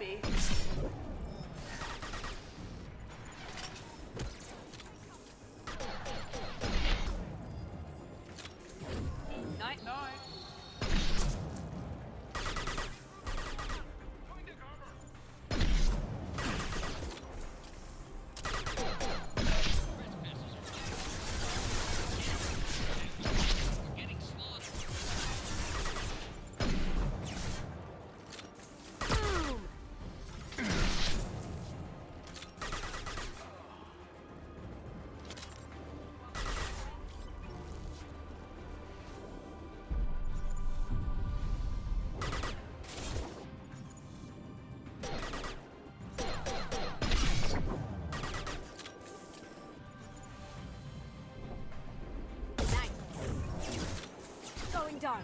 me. Night, night. Going dark.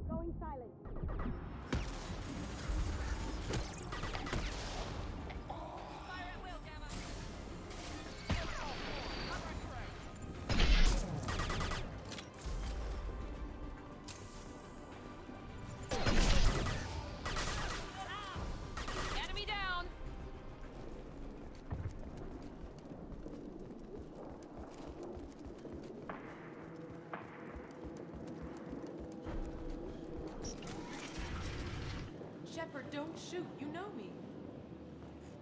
Going silent. Enemy down. Shepard, don't shoot. You know me.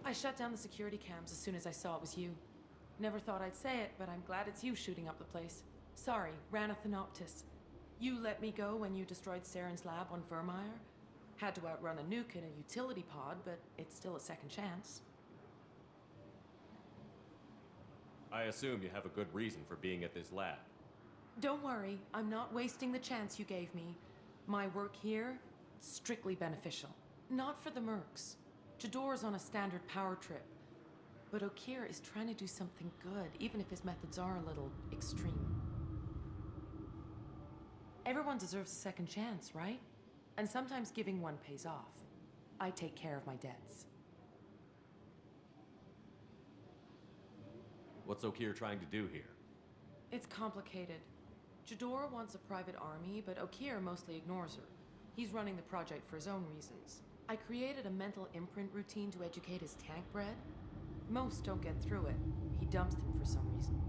I shut down the security cams as soon as I saw it was you. Never thought I'd say it, but I'm glad it's you shooting up the place. Sorry, ran a Thanoptis. You let me go when you destroyed Saren's lab on Vermeer. Had to outrun a nuke in a utility pod, but it's still a second chance. I assume you have a good reason for being at this lab. Don't worry, I'm not wasting the chance you gave me. My work here, strictly beneficial. Not for the mercs. Jador's on a standard power trip. But Okeer is trying to do something good, even if his methods are a little extreme. Everyone deserves a second chance, right? And sometimes giving one pays off. I take care of my debts. What's Okeer trying to do here? It's complicated. Jador wants a private army, but Okeer mostly ignores her. He's running the project for his own reasons. I created a mental imprint routine to educate his tank bred. Most don't get through it. He dumps them for some reason.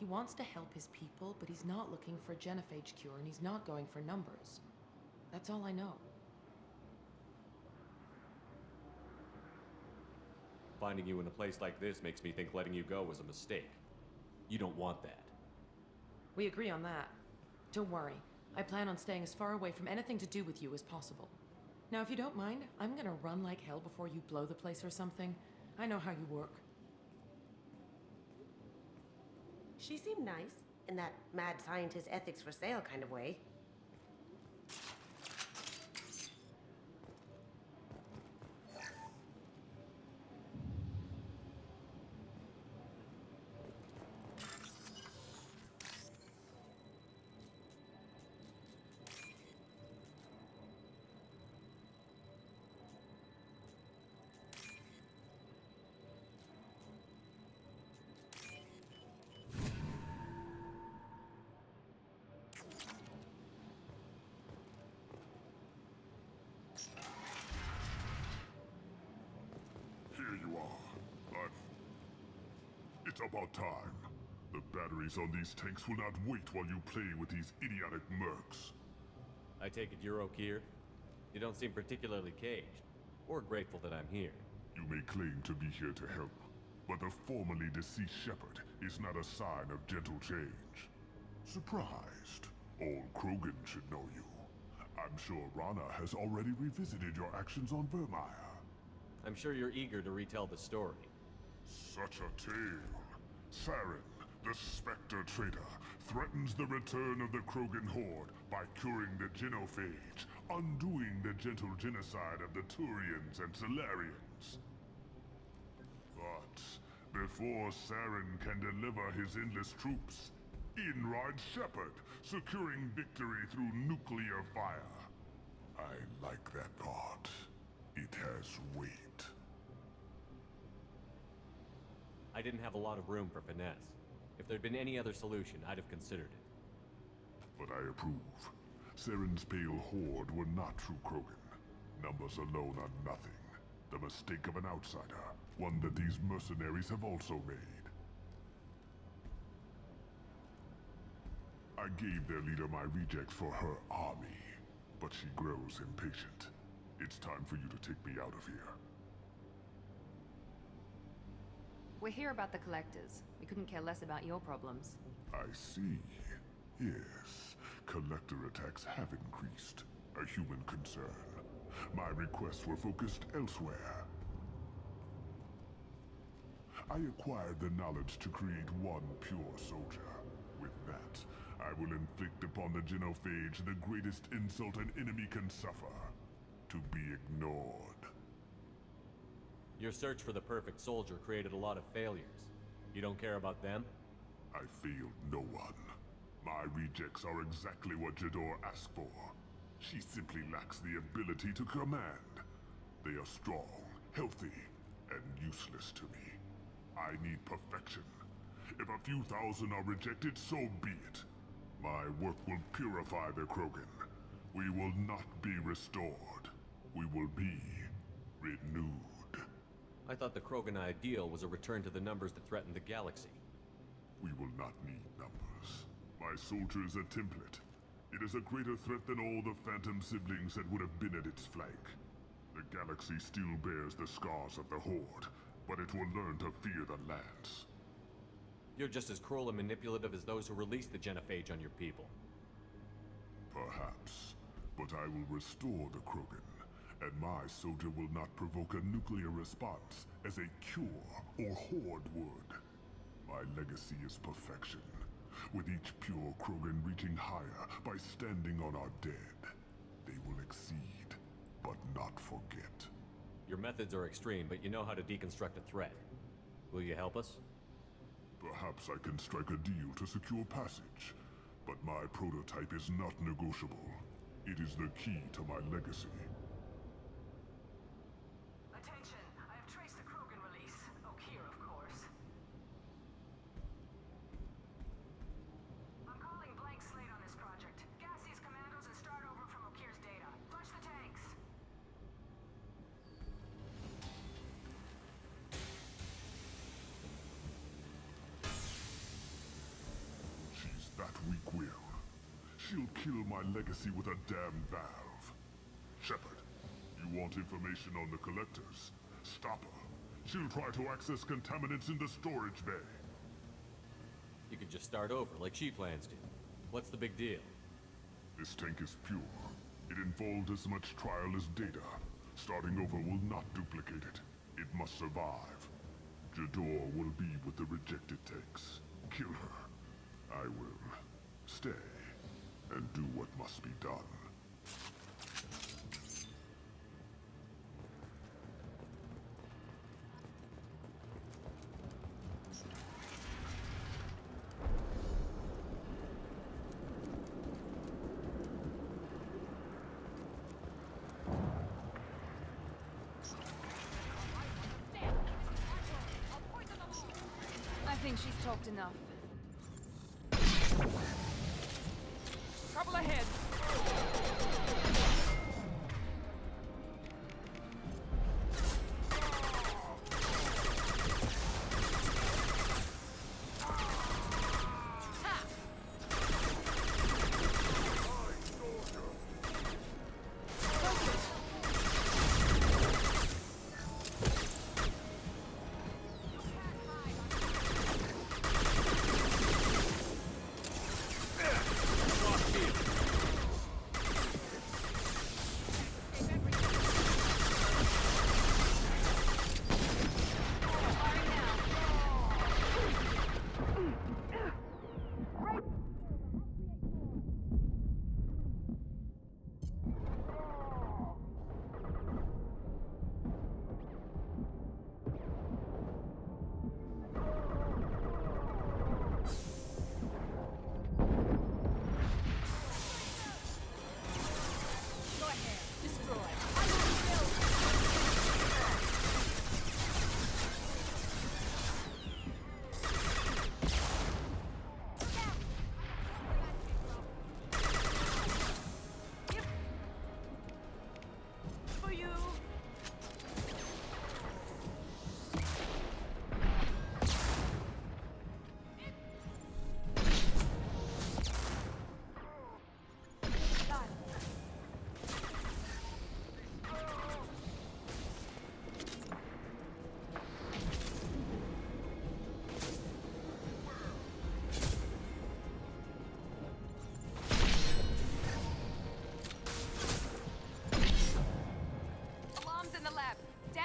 He wants to help his people, but he's not looking for a genophage cure, and he's not going for numbers. That's all I know. Finding you in a place like this makes me think letting you go was a mistake. You don't want that. We agree on that. Don't worry. I plan on staying as far away from anything to do with you as possible. Now, if you don't mind, I'm gonna run like hell before you blow the place or something. I know how you work. She seemed nice, in that mad scientist ethics for sale kind of way. Here you are. It's about time. The batteries on these tanks will not wait while you play with these idiotic mercs. I take it you're Okeer? You don't seem particularly caged, or grateful that I'm here. You may claim to be here to help, but the formerly deceased Shepard is not a sign of gentle change. Surprised? All Krogan should know you. I'm sure Rana has already revisited your actions on Vermeer. I'm sure you're eager to retell the story. Such a tale. Saren, the Spectre traitor, threatens the return of the Krogan horde by curing the genophage undoing the gentle genocide of the Turians and Solarians. But before Saren can deliver his endless troops, in rides Shepard, securing victory through nuclear fire. I like that part. It has weight. I didn't have a lot of room for finesse. If there'd been any other solution, I'd have considered it. But I approve. Saren's pale horde were not true Krogan. Numbers alone are nothing. The mistake of an outsider. One that these mercenaries have also made. I gave their leader my rejects for her army. But she grows impatient. It's time for you to take me out of here. We're here about the Collectors. We couldn't care less about your problems. I see. Yes, collector attacks have increased. A human concern. My requests were focused elsewhere. I acquired the knowledge to create one pure soldier. With that, I will inflict upon the genophage the greatest insult an enemy can suffer. To be ignored. Your search for the perfect soldier created a lot of failures. You don't care about them? I failed no one. My rejects are exactly what Jador asked for. She simply lacks the ability to command. They are strong, healthy, and useless to me. I need perfection. If a few thousand are rejected, so be it. My work will purify the Krogan. We will not be restored. We will be renewed. I thought the Krogan ideal was a return to the numbers that threatened the galaxy. We will not need numbers. My soldier is a template. It is a greater threat than all the Phantom siblings that would have been at its flank. The galaxy still bears the scars of the Horde, but it will learn to fear the Lance. You're just as cruel and manipulative as those who released the genophage on your people. Perhaps, but I will restore the Krogan, and my soldier will not provoke a nuclear response as a cure or Horde would. My legacy is perfection, with each pure Krogan reaching higher by standing on our dead. They will exceed, but not forget. Your methods are extreme, but you know how to deconstruct a threat. Will you help us? Perhaps I can strike a deal to secure passage, but my prototype is not negotiable. It is the key to my legacy. Attention! I have traced the Krogan release. Okeer, of course. I'm calling blank slate on this project. Gas these commandos and start over from Okeer's data. Flush the tanks! She's that weak-willed. She'll kill my legacy with a damn valve. Shepard, you want information on the Collectors? Stop her. She'll try to access contaminants in the storage bay. You could just start over, like she plans to. What's the big deal? This tank is pure. It involved as much trial as data. Starting over will not duplicate it. It must survive. Jador will be with the rejected tanks. Kill her. I will stay and do what must be done. I think she's talked enough. Trouble ahead.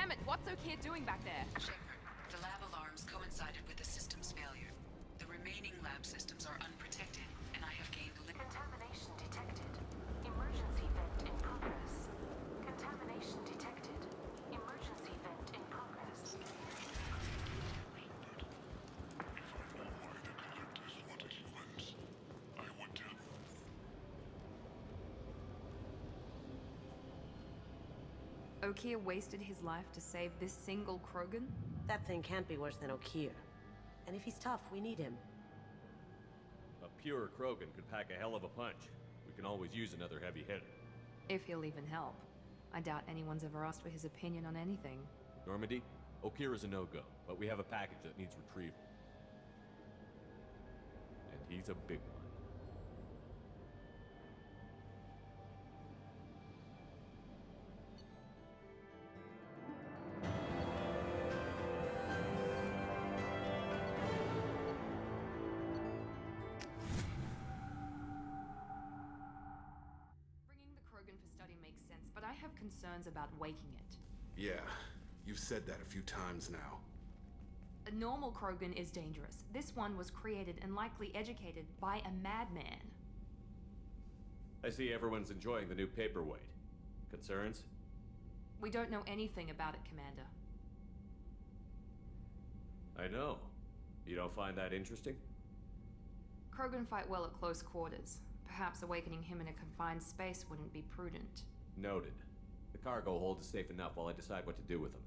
Damn it, what's O'Keefe doing back there? Shepard, the lab alarms coincided with the system's failure. The remaining lab systems are unprotected, and I have gained Contamination detected. Emergency vent in progress. Contamination detected. Emergency vent in progress. If I know why the collectors wanted humans, I would tell. O'Keefe wasted his life to save this single Krogan? That thing can't be worse than Okier. And if he's tough, we need him. A pure Krogan could pack a hell of a punch. We can always use another heavy hitter. If he'll even help. I doubt anyone's ever asked for his opinion on anything. Normandy, Okier is a no-go, but we have a package that needs retrieval. And he's a big one. Bringing the Krogan for study makes sense, but I have concerns about waking it. Yeah, you've said that a few times now. A normal Krogan is dangerous. This one was created and likely educated by a madman. I see everyone's enjoying the new paperweight. Concerns? We don't know anything about it, Commander. I know. You don't find that interesting? Krogan fight well at close quarters. Perhaps awakening him in a confined space wouldn't be prudent. Noted. The cargo hold is safe enough while I decide what to do with them.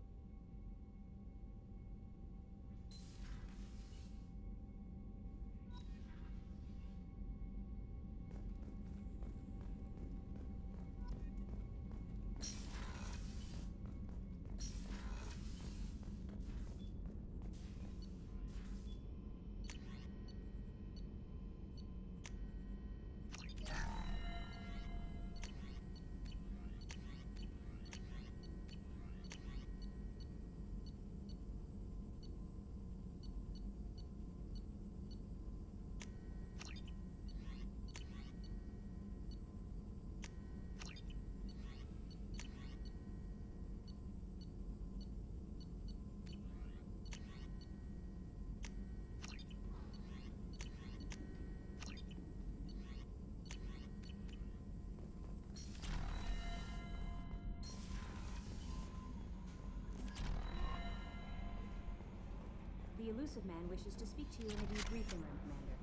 The elusive man wishes to speak to you in a debriefing room, Commander.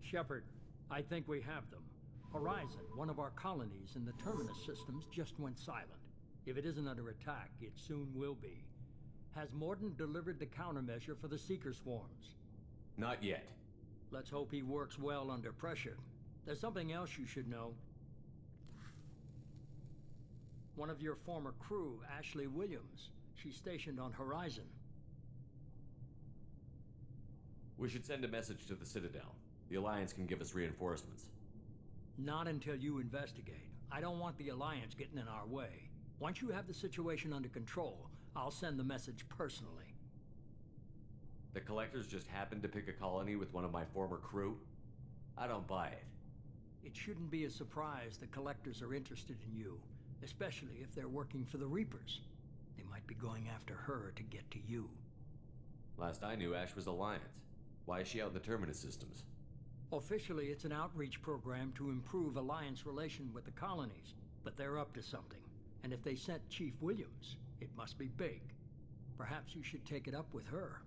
Shepard, I think we have them. Horizon, one of our colonies in the Terminus systems, just went silent. If it isn't under attack, it soon will be. Has Mordin delivered the countermeasure for the Seeker swarms? Not yet. Let's hope he works well under pressure. There's something else you should know. One of your former crew, Ashley Williams, she's stationed on Horizon. We should send a message to the Citadel. The Alliance can give us reinforcements. Not until you investigate. I don't want the Alliance getting in our way. Once you have the situation under control, I'll send the message personally. The Collectors just happened to pick a colony with one of my former crew? I don't buy it. It shouldn't be a surprise the Collectors are interested in you, especially if they're working for the Reapers. They might be going after her to get to you. Last I knew, Ash was Alliance. Why is she out in the Terminus systems? Officially, it's an outreach program to improve Alliance relation with the colonies, but they're up to something. And if they sent Chief Williams, it must be big. Perhaps you should take it up with her.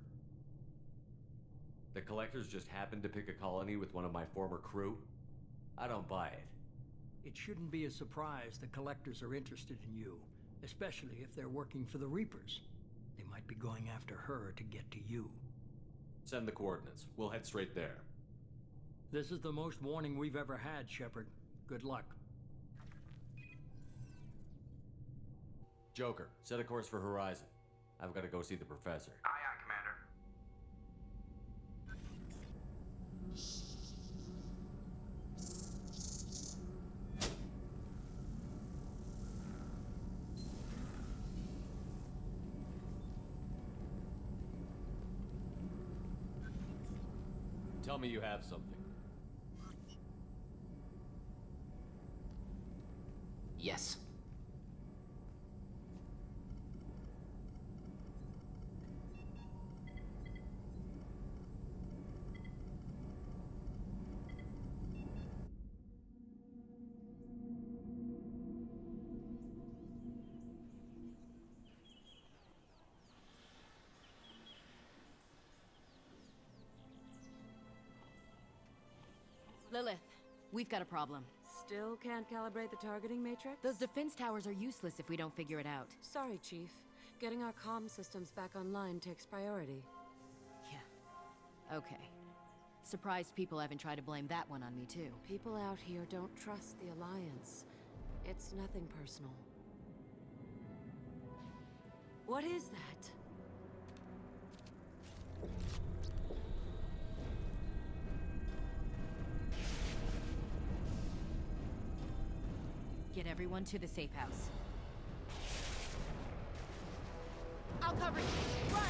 The Collectors just happened to pick a colony with one of my former crew? I don't buy it. It shouldn't be a surprise the Collectors are interested in you, especially if they're working for the Reapers. They might be going after her to get to you. Send the coordinates. We'll head straight there. This is the most warning we've ever had, Shepard. Good luck. Joker, set a course for Horizon. I've got to go see the professor. Aye, aye, Commander. Tell me you have something. Yes. Lilith, we've got a problem. Still can't calibrate the targeting matrix? Those defense towers are useless if we don't figure it out. Sorry, Chief. Getting our comm systems back online takes priority. Yeah. Okay. Surprised people haven't tried to blame that one on me, too. People out here don't trust the Alliance. It's nothing personal. What is that? Get everyone to the safe house. I'll cover you. Run!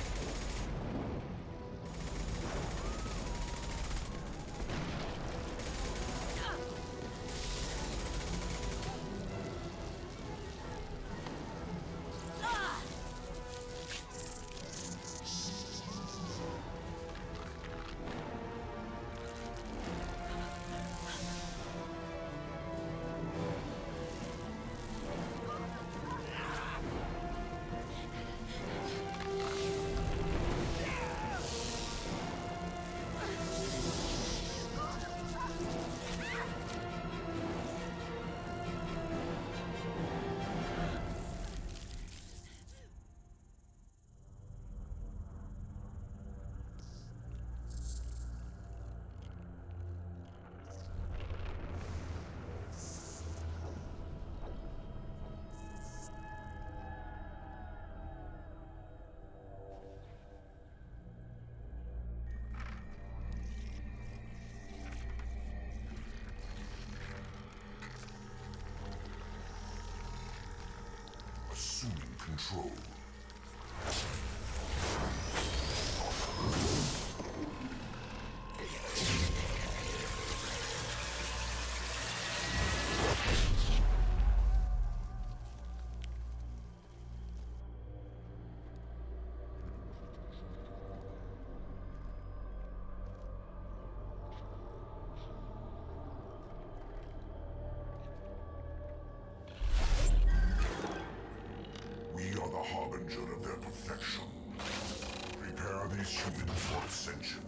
Assuming control. We are the harbinger of their perfection. Prepare these humans for ascension.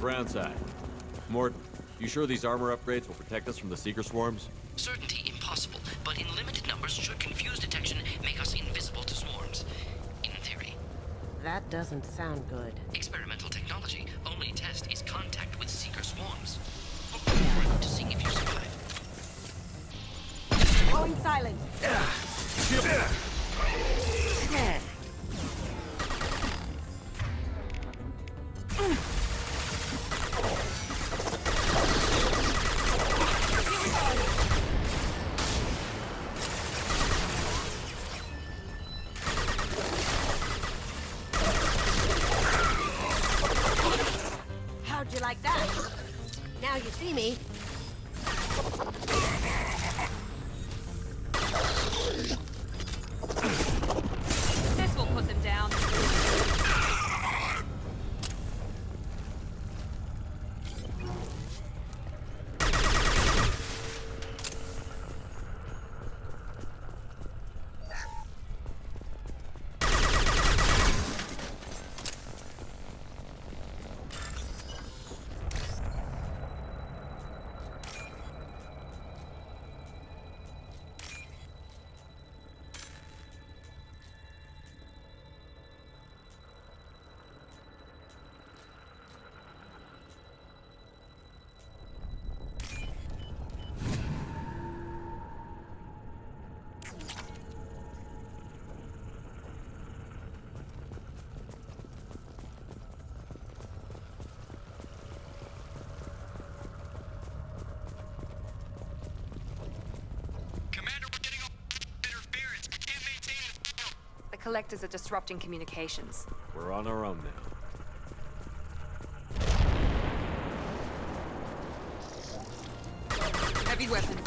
Groundside. Morton, you sure these armor upgrades will protect us from the Seeker swarms? Certainty impossible, but in limited numbers should confuse detection make us invisible vulnerable to swarms. In theory. That doesn't sound good. Experimental technology. Only test is contact with seeker swarms. To see if you survive. Going silent. How'd you like that? Now you see me. This will put them down. The collectors are disrupting communications. We're on our own now. Heavy weapons.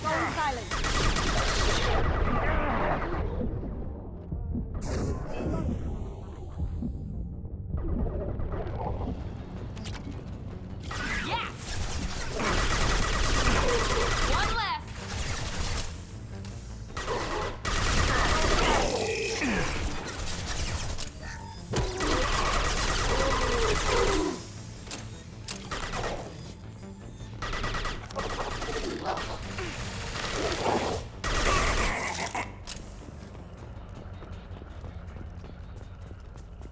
Going silent. Yes! One less.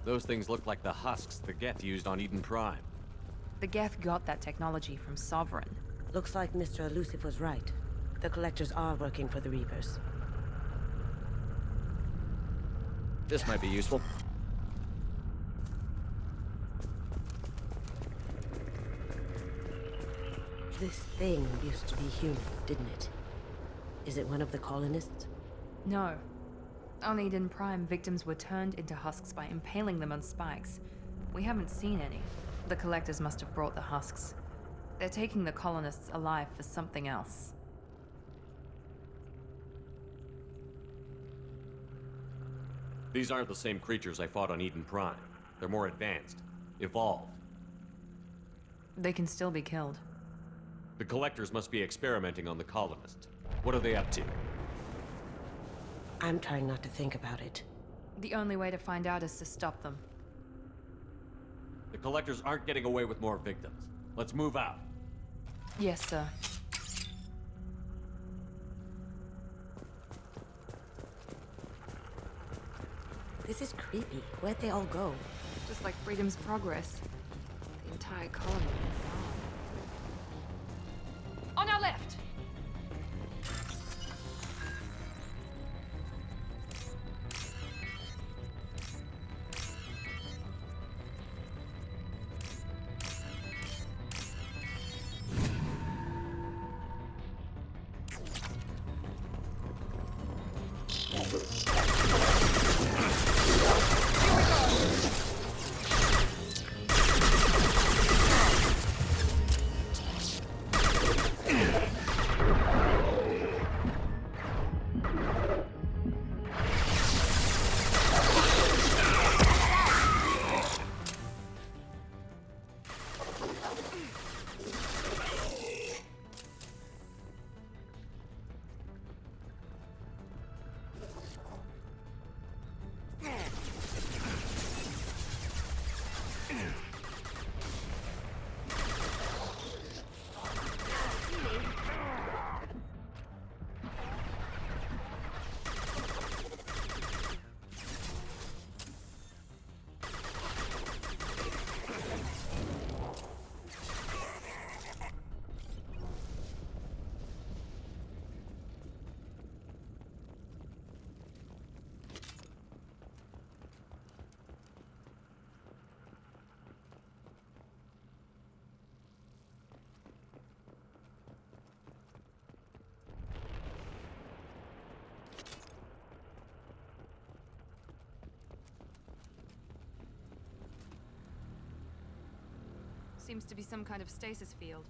Those things look like the husks the Geth used on Eden Prime. The Geth got that technology from Sovereign. Looks like Mr. Elusive was right. The collectors are working for the Reapers. This might be useful. This thing used to be human, didn't it? Is it one of the colonists? No. On Eden Prime, victims were turned into husks by impaling them on spikes. We haven't seen any. The collectors must have brought the husks. They're taking the colonists alive for something else. These aren't the same creatures I fought on Eden Prime. They're more advanced. Evolved. They can still be killed. The collectors must be experimenting on the colonists. What are they up to? I'm trying not to think about it. The only way to find out is to stop them. The collectors aren't getting away with more victims. Let's move out. Yes, sir. This is creepy. Where'd they all go? Just like Freedom's Progress. The entire colony gone. On our left! Seems to be some kind of stasis field.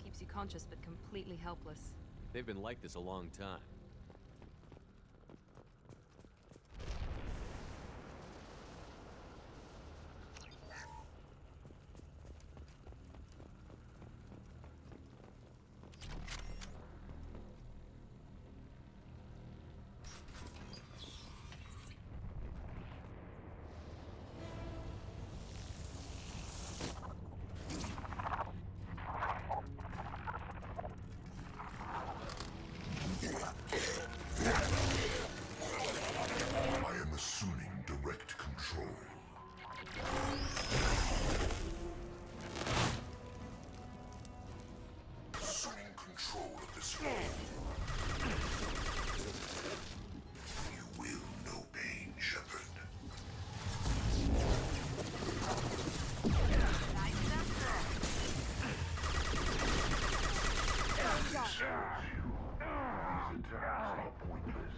Keeps you conscious but completely helpless. They've been like this a long time. I am assuming direct control. Assuming control of this world. You will know pain, Shepard. These attacks are pointless.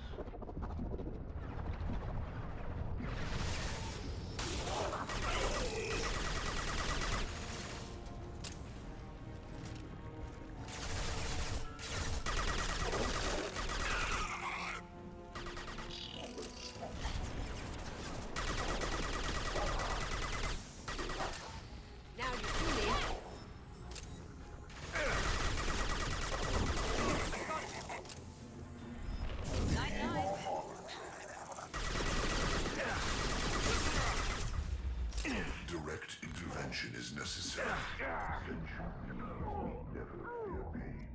Now you see me. Direct intervention is necessary. Ascension means never fear pain.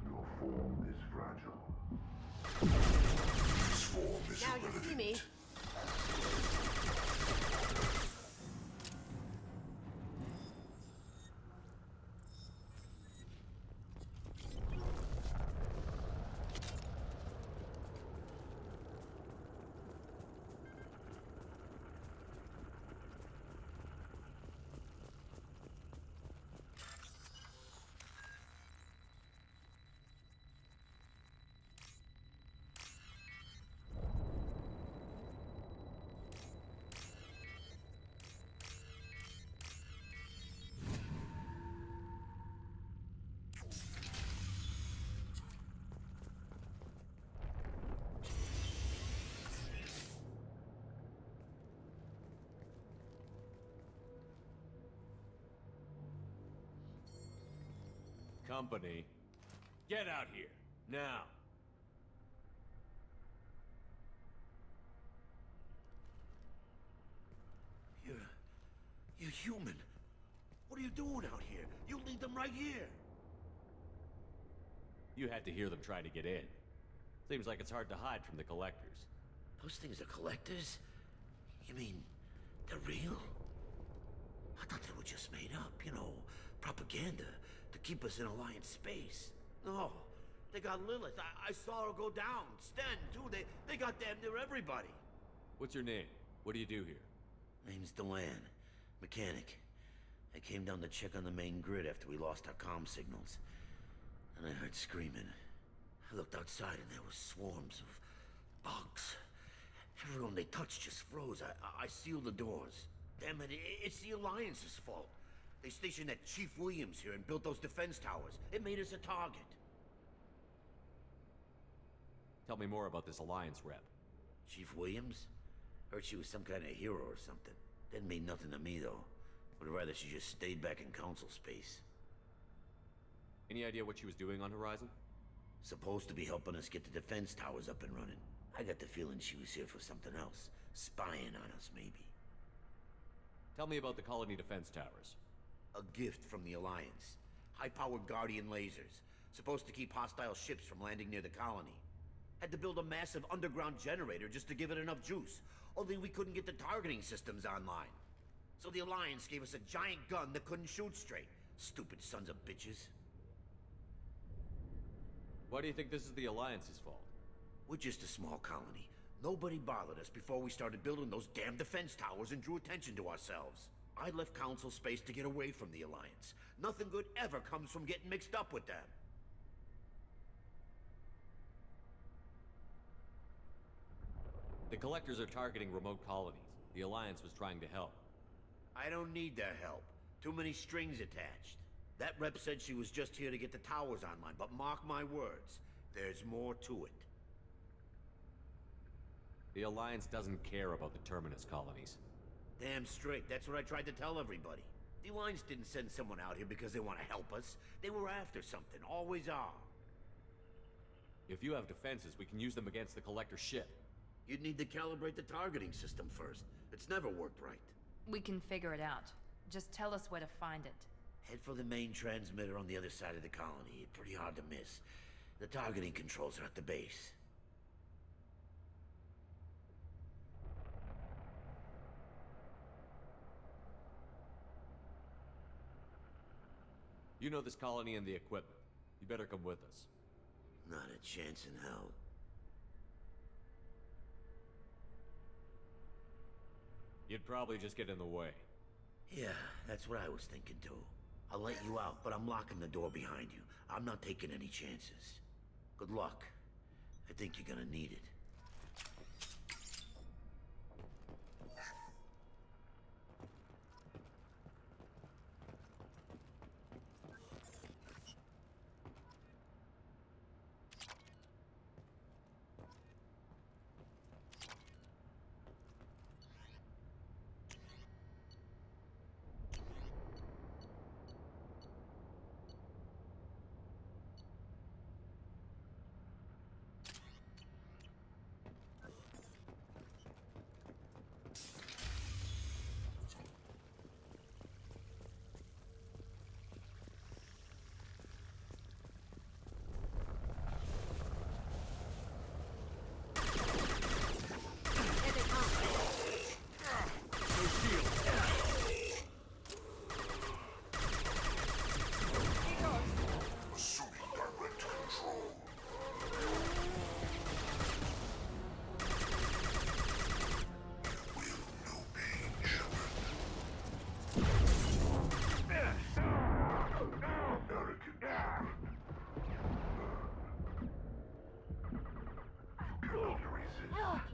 Your form is fragile. This form is Now you see me. Company, get out here, now. You're human. What are you doing out here? You lead them right here. You had to hear them try to get in. Seems like it's hard to hide from the collectors. Those things are collectors? You mean, they're real? I thought they were just made up, you know, propaganda to keep us in Alliance space. No, they got Lilith. I saw her go down. Sten, too. They got damn near everybody. What's your name? What do you do here? Name's Delan. Mechanic. I came down to check on the main grid after we lost our comm signals. And I heard screaming. I looked outside and there were swarms of bugs. Everyone they touched just froze. I sealed the doors. Damn it, it's the Alliance's fault. They stationed that Chief Williams here and built those defense towers. It made us a target. Tell me more about this Alliance rep. Chief Williams? Heard she was some kind of hero or something. Didn't mean nothing to me, though. Would rather she just stayed back in Council space. Any idea what she was doing on Horizon? Supposed to be helping us get the defense towers up and running. I got the feeling she was here for something else. Spying on us, maybe. Tell me about the colony defense towers. A gift from the Alliance. High-powered Guardian lasers. Supposed to keep hostile ships from landing near the colony. Had to build a massive underground generator just to give it enough juice. Only we couldn't get the targeting systems online. So the Alliance gave us a giant gun that couldn't shoot straight. Stupid sons of bitches. Why do you think this is the Alliance's fault? We're just a small colony. Nobody bothered us before we started building those damn defense towers and drew attention to ourselves. I left Council space to get away from the Alliance. Nothing good ever comes from getting mixed up with them. The Collectors are targeting remote colonies. The Alliance was trying to help. I don't need their help. Too many strings attached. That rep said she was just here to get the towers online, but mark my words, there's more to it. The Alliance doesn't care about the Terminus colonies. Damn straight, that's what I tried to tell everybody. The Alliance didn't send someone out here because they want to help us. They were after something, always are. If you have defenses, we can use them against the Collector ship. You'd need to calibrate the targeting system first. It's never worked right. We can figure it out. Just tell us where to find it. Head for the main transmitter on the other side of the colony. Pretty hard to miss. The targeting controls are at the base. You know this colony and the equipment. You better come with us. Not a chance in hell. You'd probably just get in the way. Yeah, that's what I was thinking too. I'll let you out, but I'm locking the door behind you. I'm not taking any chances. Good luck. I think you're gonna need it.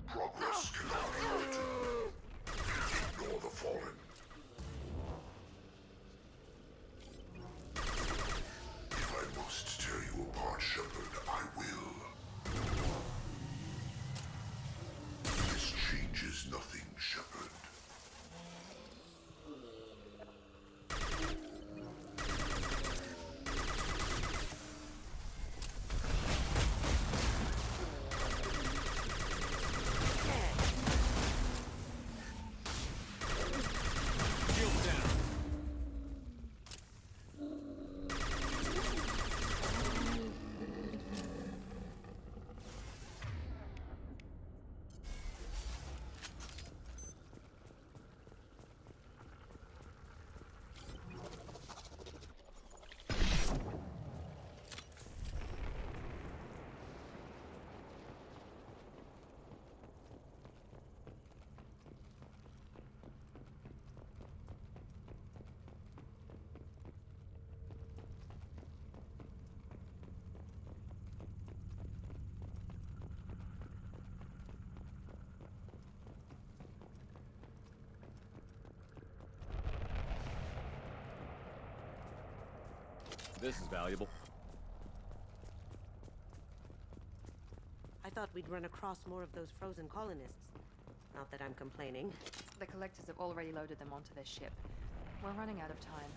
Progress cannot be halted. Ignore the fallen. If I must tear you apart, Shepard, I will. This changes nothing, Shepard. This is valuable. I thought we'd run across more of those frozen colonists. Not that I'm complaining. The Collectors have already loaded them onto their ship. We're running out of time.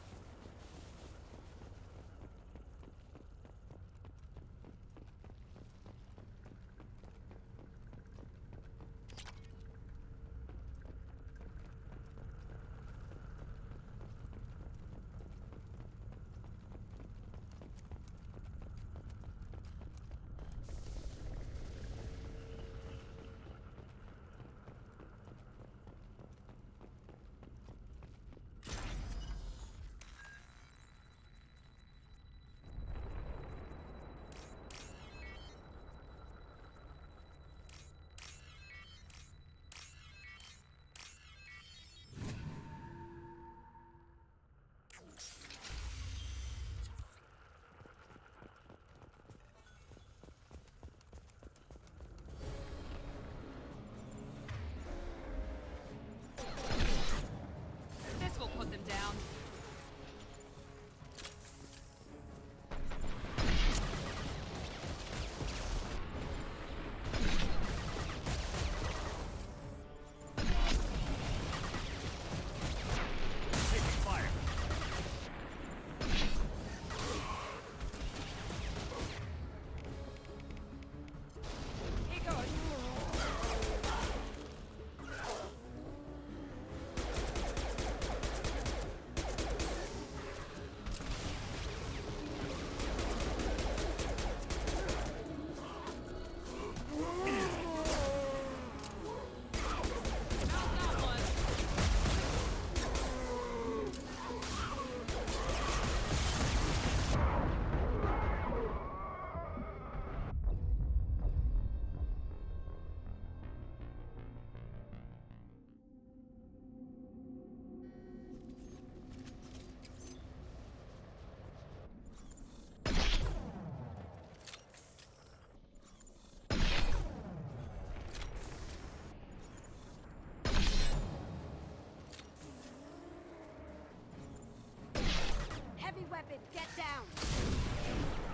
weapon! Get down!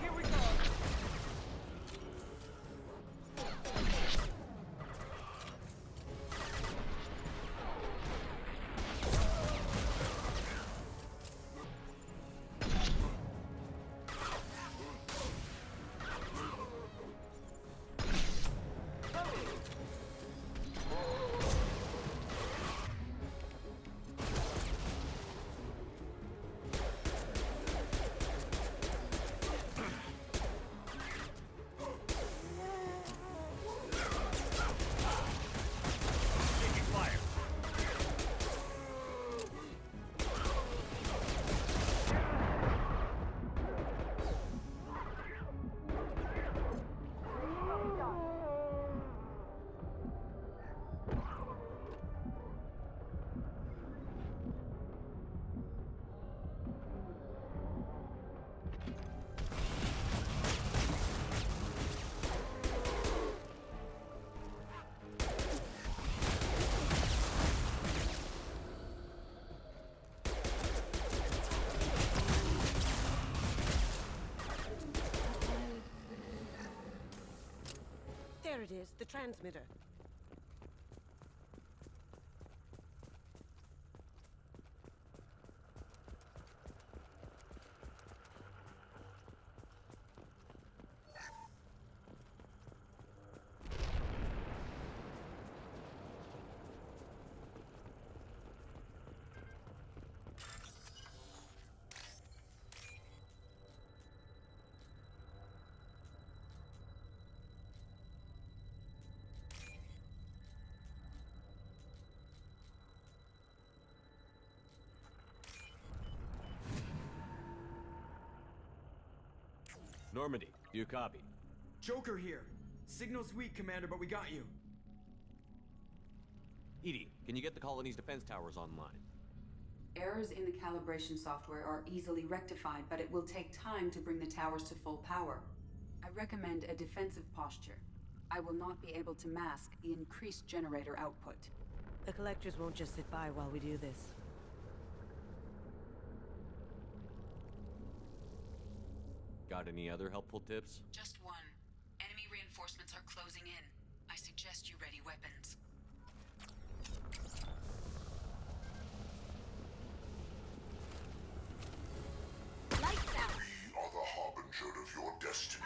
Here we go! There it is, the transmitter. Normandy, do you copy? Joker here. Signal's weak, Commander, but we got you. Edie, can you get the colony's defense towers online? Errors in the calibration software are easily rectified, but it will take time to bring the towers to full power. I recommend a defensive posture. I will not be able to mask the increased generator output. The collectors won't just sit by while we do this. Got any other helpful tips? Just one. Enemy reinforcements are closing in. I suggest you ready weapons. Lights out! We are the harbinger of your destiny.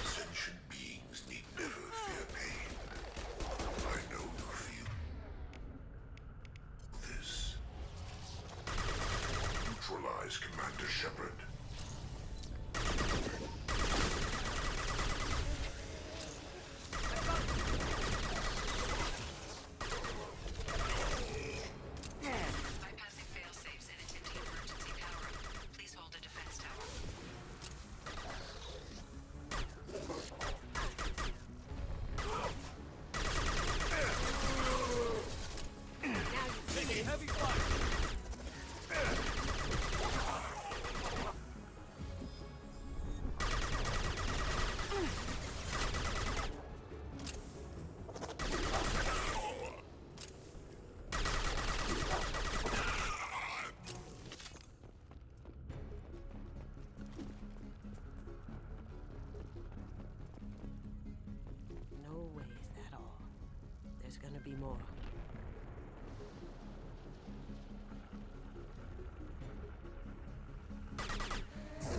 Sentient beings need never fear pain. I know you feel this. Neutralize Commander Shepard. Bypassing fail-safes and attempting emergency power. Please hold a defense tower. Taking heavy fire! No way is that all. There's gonna be more.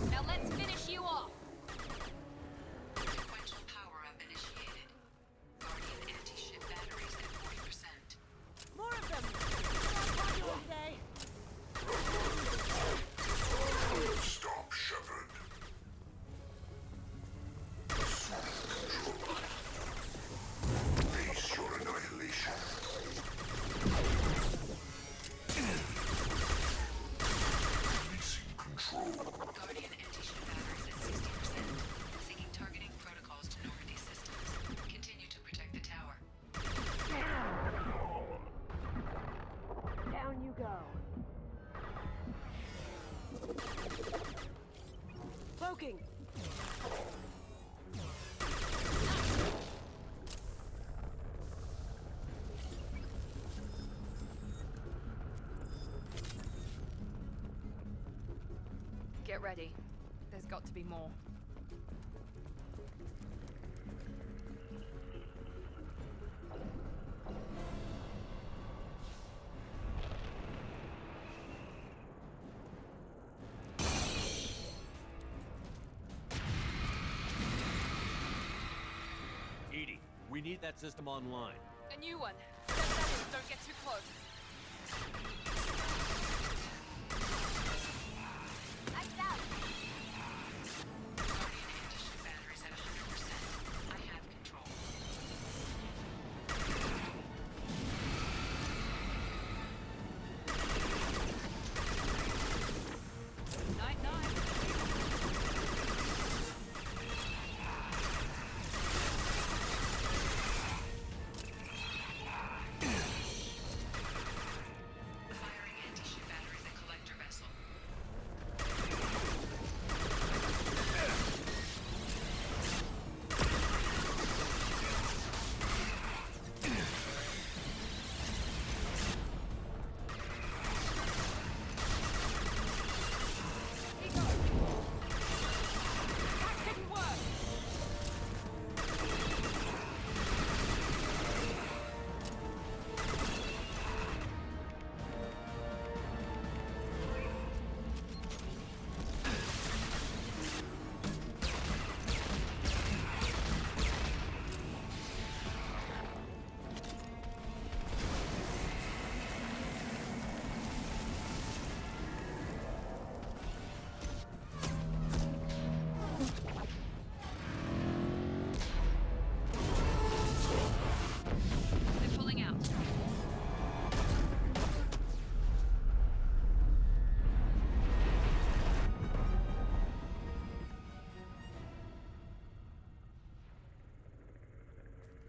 Now let's finish you off! Sequential power-up initiated. Guardian anti-ship batteries at 40%. More of them! More popular today! Stop, Shepard. Assume control. Face your annihilation. Releasing control. Guardian anti-ship batteries at 60%. Seeking targeting protocols to Normandy systems. Continue to protect the tower. Down you go. Cloaking! Get ready. There's got to be more. Edie, we need that system online. A new one. Set that in. Don't get too close. Lights out! Batteries at 100%. I have control. Night-night. Firing anti-ship batteries at collector vessel. That didn't work! They're pulling out.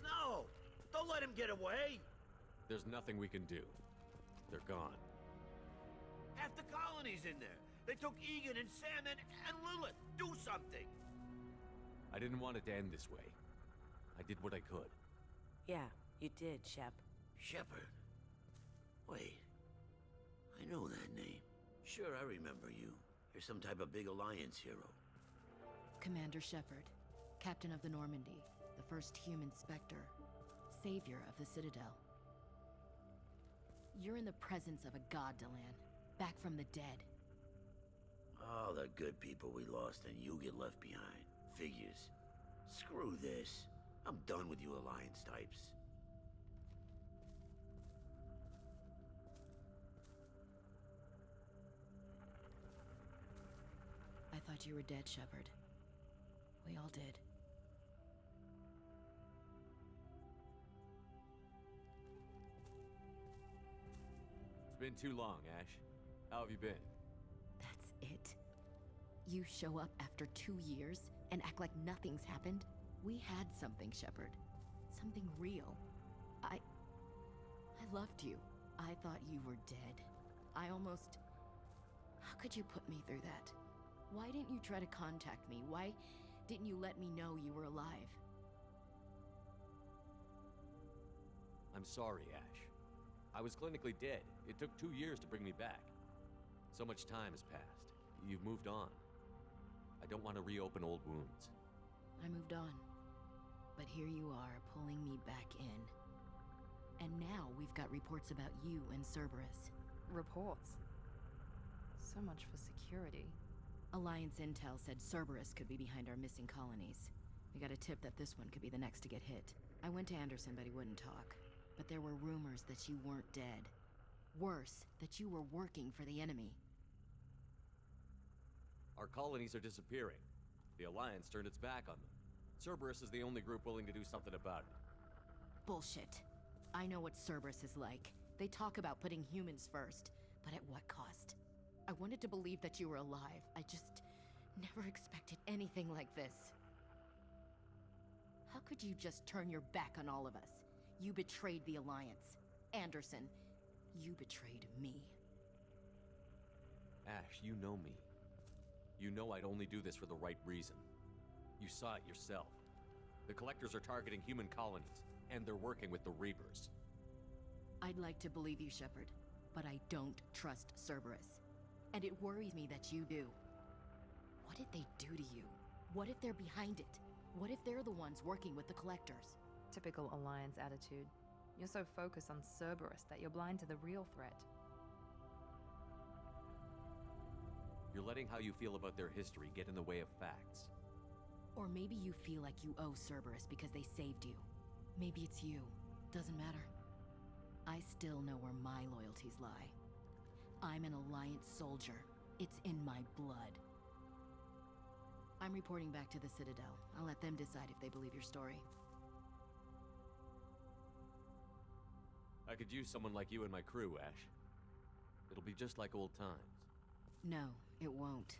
No! Don't let him get away! There's nothing we can do. They're gone. Half the colony's in there. They took Egan and Sam and Lilith. Do something! I didn't want it to end this way. I did what I could. Yeah, you did, Shep. Shepard. Wait. I know that name. Sure, I remember you. You're some type of big Alliance hero. Commander Shepard, Captain of the Normandy, the first human Spectre, savior of the Citadel. You're in the presence of a god, Delan, back from the dead. All the good people we lost and you get left behind. Figures. Screw this. I'm done with you Alliance types. I thought you were dead, Shepard. We all did. It's been too long, Ash. How have you been? That's it? You show up after 2 years and act like nothing's happened? We had something, Shepard. Something real. I loved you. I thought you were dead. I almost... How could you put me through that? Why didn't you try to contact me? Why didn't you let me know you were alive? I'm sorry, Ash. I was clinically dead. It took 2 years to bring me back. So much time has passed. You've moved on. I don't want to reopen old wounds. I moved on. But here you are, pulling me back in. And now we've got reports about you and Cerberus. Reports? So much for security. Alliance intel said Cerberus could be behind our missing colonies. We got a tip that this one could be the next to get hit. I went to Anderson, but he wouldn't talk. But there were rumors that you weren't dead. Worse, that you were working for the enemy. Our colonies are disappearing. The Alliance turned its back on them. Cerberus is the only group willing to do something about it. Bullshit. I know what Cerberus is like. They talk about putting humans first, but at what cost? I wanted to believe that you were alive. I just never expected anything like this. How could you just turn your back on all of us? You betrayed the Alliance. Anderson, you betrayed me. Ash, you know me. You know I'd only do this for the right reason. You saw it yourself. The Collectors are targeting human colonies, and they're working with the Reapers. I'd like to believe you, Shepard, but I don't trust Cerberus. And it worries me that you do. they do to you? What if they're behind it? What if they're the ones working with the collectors? Typical Alliance attitude. You're so focused on Cerberus that you're blind to the real threat. You're letting how you feel about their history get in the way of facts. Or maybe you feel like you owe Cerberus because they saved you. Maybe it's you. Doesn't matter. I still know where my loyalties lie. I'm an Alliance soldier. It's in my blood. I'm reporting back to the Citadel. I'll let them decide if they believe your story. I could use someone like you in my crew, Ash. It'll be just like old times. No, it won't.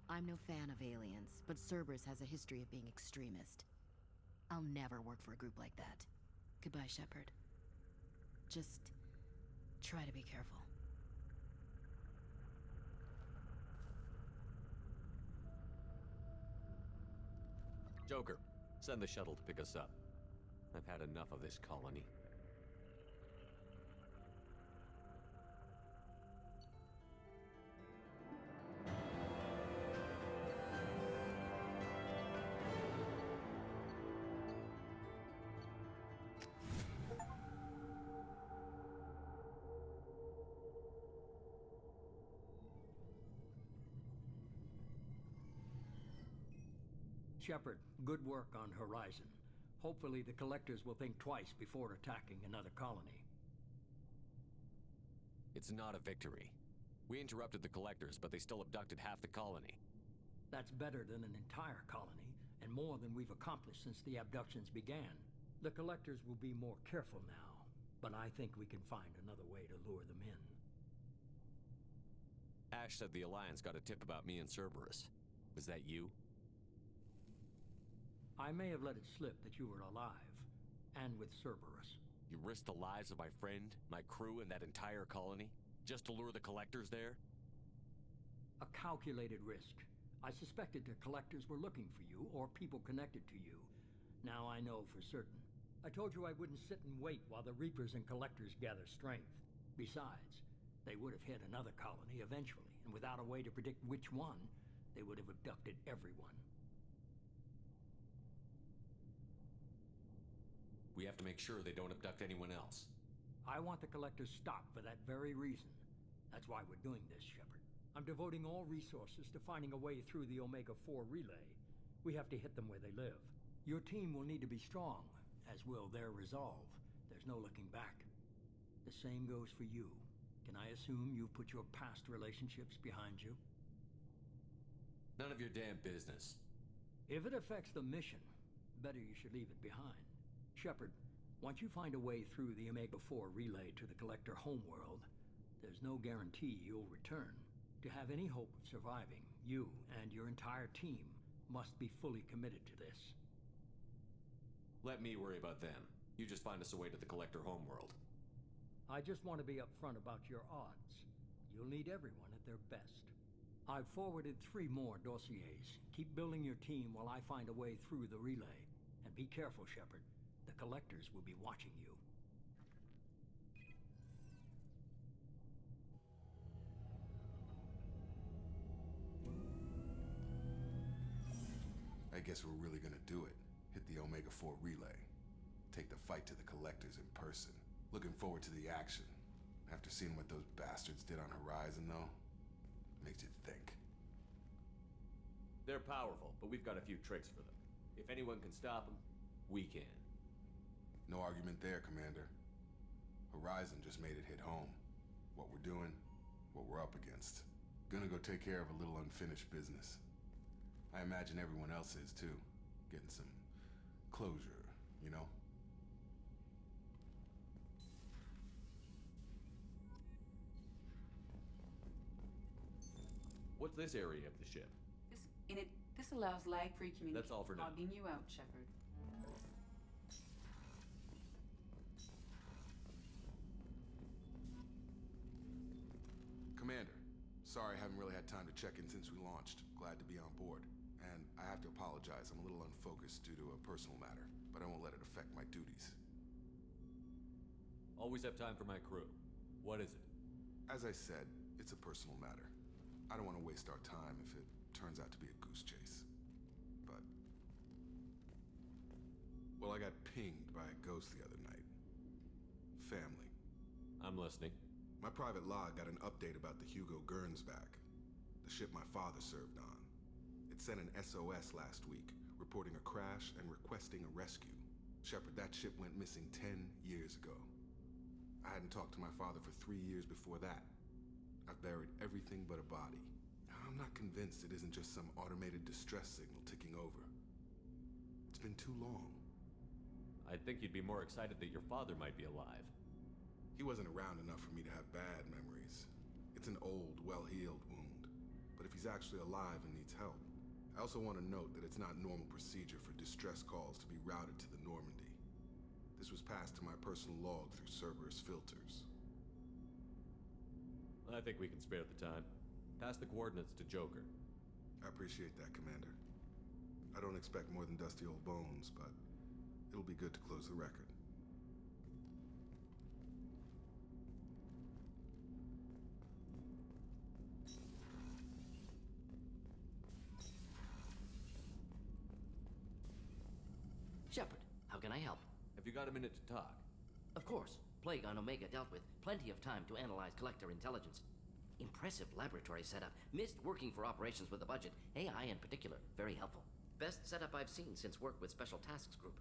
I'm no fan of aliens, but Cerberus has a history of being extremist. I'll never work for a group like that. Goodbye, Shepard. Just try to be careful. Joker, send the shuttle to pick us up. I've had enough of this colony. Shepard, good work on Horizon. Hopefully the Collectors will think twice before attacking another colony. It's not a victory. We interrupted the Collectors, but they still abducted half the colony. That's better than an entire colony, and more than we've accomplished since the abductions began. The Collectors will be more careful now, but I think we can find another way to lure them in. Ash said the Alliance got a tip about me and Cerberus. Was that you? I may have let it slip that you were alive, and with Cerberus. You risked the lives of my friend, my crew, and that entire colony? Just to lure the Collectors there? A calculated risk. I suspected the Collectors were looking for you, or people connected to you. Now I know for certain. I told you I wouldn't sit and wait while the Reapers and Collectors gather strength. Besides, they would have hit another colony eventually, and without a way to predict which one, they would have abducted everyone. We have to make sure they don't abduct anyone else. I want the Collectors stopped for that very reason. That's why we're doing this, Shepard. I'm devoting all resources to finding a way through the Omega-4 relay. We have to hit them where they live. Your team will need to be strong, as will their resolve. There's no looking back. The same goes for you. Can I assume you've put your past relationships behind you? None of your damn business. If it affects the mission, better you should leave it behind. Shepard, once you find a way through the Omega-4 relay to the Collector homeworld, there's no guarantee you'll return. To have any hope of surviving, you and your entire team must be fully committed to this. Let me worry about them. You just find us a way to the Collector homeworld. I just want to be upfront about your odds. You'll need everyone at their best. I've forwarded 3 more dossiers. Keep building your team while I find a way through the relay. And be careful, Shepard. The Collectors will be watching you. I guess we're really gonna do it. Hit the Omega-4 relay. Take the fight to the Collectors in person. Looking forward to the action. After seeing what those bastards did on Horizon, though, makes you think. They're powerful, but we've got a few tricks for them. If anyone can stop them, we can. No argument there, Commander. Horizon just made it hit home. What we're doing, what we're up against. Gonna go take care of a little unfinished business. I imagine everyone else is too. Getting some closure, you know? What's this area of the ship? This allows lag-free communication. That's all for now. Logging you out, Shepard. Commander, sorry I haven't really had time to check in since we launched. Glad to be on board. And I have to apologize, I'm a little unfocused due to a personal matter, but I won't let it affect my duties. Always have time for my crew. What is it? As I said, it's a personal matter. I don't want to waste our time if it turns out to be a goose chase. pinged by a ghost the other night. Family. I'm listening. My private log got an update about the Hugo Gernsback, the ship my father served on. It sent an SOS last week, reporting a crash and requesting a rescue. Shepard, that ship went missing 10 years ago. I hadn't talked to my father for 3 years before that. I've buried everything but a body. I'm not convinced it isn't just some automated distress signal ticking over. It's been too long. I'd think you'd be more excited that your father might be alive. He wasn't around enough for me to have bad memories. It's an old, well-healed wound. But if he's actually alive and needs help, I also want to note that it's not normal procedure for distress calls to be routed to the Normandy. This was passed to my personal log through Cerberus filters. I think we can spare the time. Pass the coordinates to Joker. I appreciate that, Commander. I don't expect more than dusty old bones, but it'll be good to close the record. Shepard, how can I help? Have you got a minute to talk? Of course. Plague on Omega dealt with. Plenty of time to analyze collector intelligence. Impressive laboratory setup. Missed working for operations with a budget. AI in particular. Very helpful. Best setup I've seen since work with Special Tasks Group.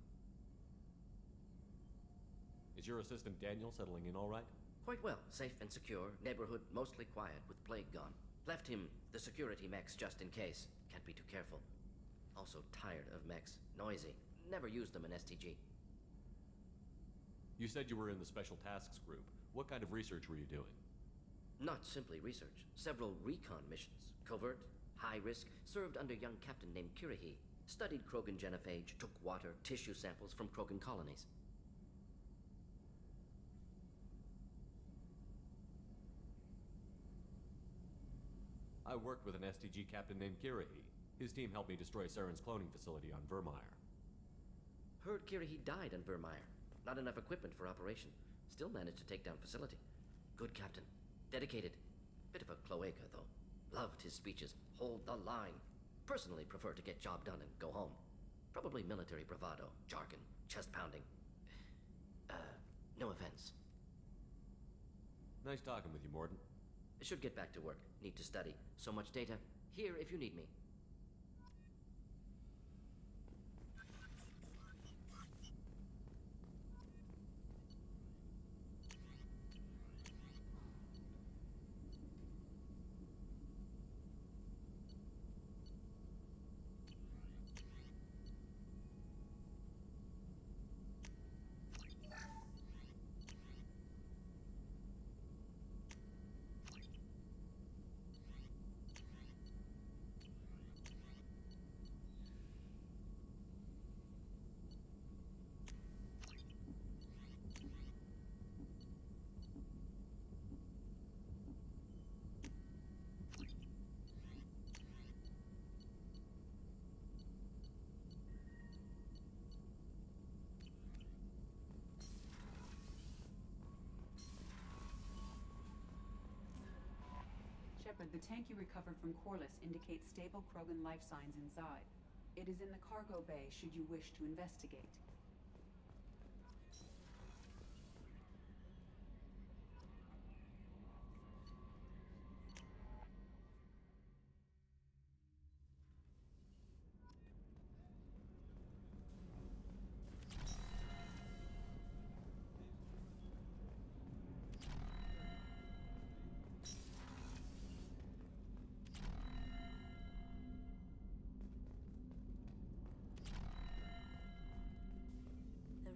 Is your assistant Daniel settling in all right? Quite well. Safe and secure. Neighborhood mostly quiet with Plague gone. Left him the security mechs just in case. Can't be too careful. Also tired of mechs. Noisy. Never used them in STG. You said you were in the Special Tasks Group. What kind of research were you doing? Not simply research. Several recon missions. Covert, high risk, served under young captain named Kirahi. Studied Krogan genophage, took water, tissue samples from Krogan colonies. I worked with an STG captain named Kirahi. His team helped me destroy Saren's cloning facility on Vermeer. Heard Kirahi died on Vermeer. Not enough equipment for operation. Still managed to take down facility. Good captain. Dedicated. Bit of a cloaca, though. Loved his speeches. Hold the line. Personally prefer to get job done and go home. Probably military bravado, jargon, chest pounding. No offense. Nice talking with you, Morden. Should get back to work. Need to study. So much data. Here if you need me. Shepard, the tank you recovered from Corliss indicates stable Krogan life signs inside. It is in the cargo bay should you wish to investigate.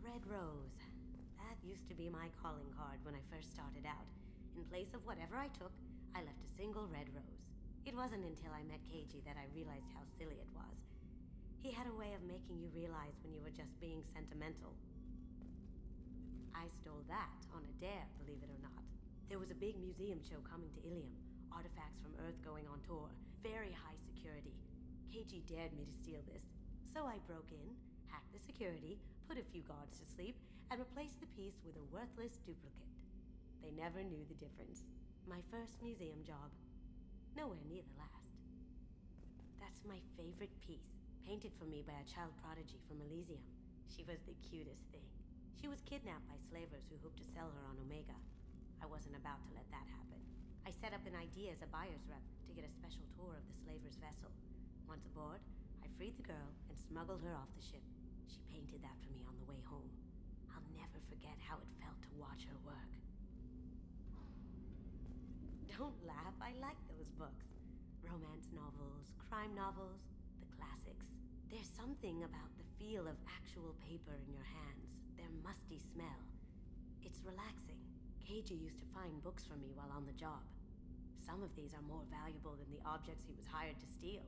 Red Rose. That used to be my calling card when I first started out. In place of whatever I took, I left a single red rose. It wasn't until I met KG that I realized how silly it was. He had a way of making you realize when you were just being sentimental. I stole that on a dare, believe it or not. There was a big museum show coming to Ilium. Artifacts from Earth going on tour. Very high security. KG dared me to steal this. So I broke in, hacked the security, put a few guards to sleep, and replaced the piece with a worthless duplicate. They never knew the difference. My first museum job. Nowhere near the last. That's my favorite piece, painted for me by a child prodigy from Elysium. She was the cutest thing. She was kidnapped by slavers who hoped to sell her on Omega. I wasn't about to let that happen. I set up an idea as a buyer's rep to get a special tour of the slaver's vessel. Once aboard, I freed the girl and smuggled her off the ship. She painted that for me on the way home. I'll never forget how it felt to watch her work. Don't laugh, I like those books. Romance novels, crime novels, the classics. There's something about the feel of actual paper in your hands, their musty smell. It's relaxing. Keiji used to find books for me while on the job. Some of these are more valuable than the objects he was hired to steal.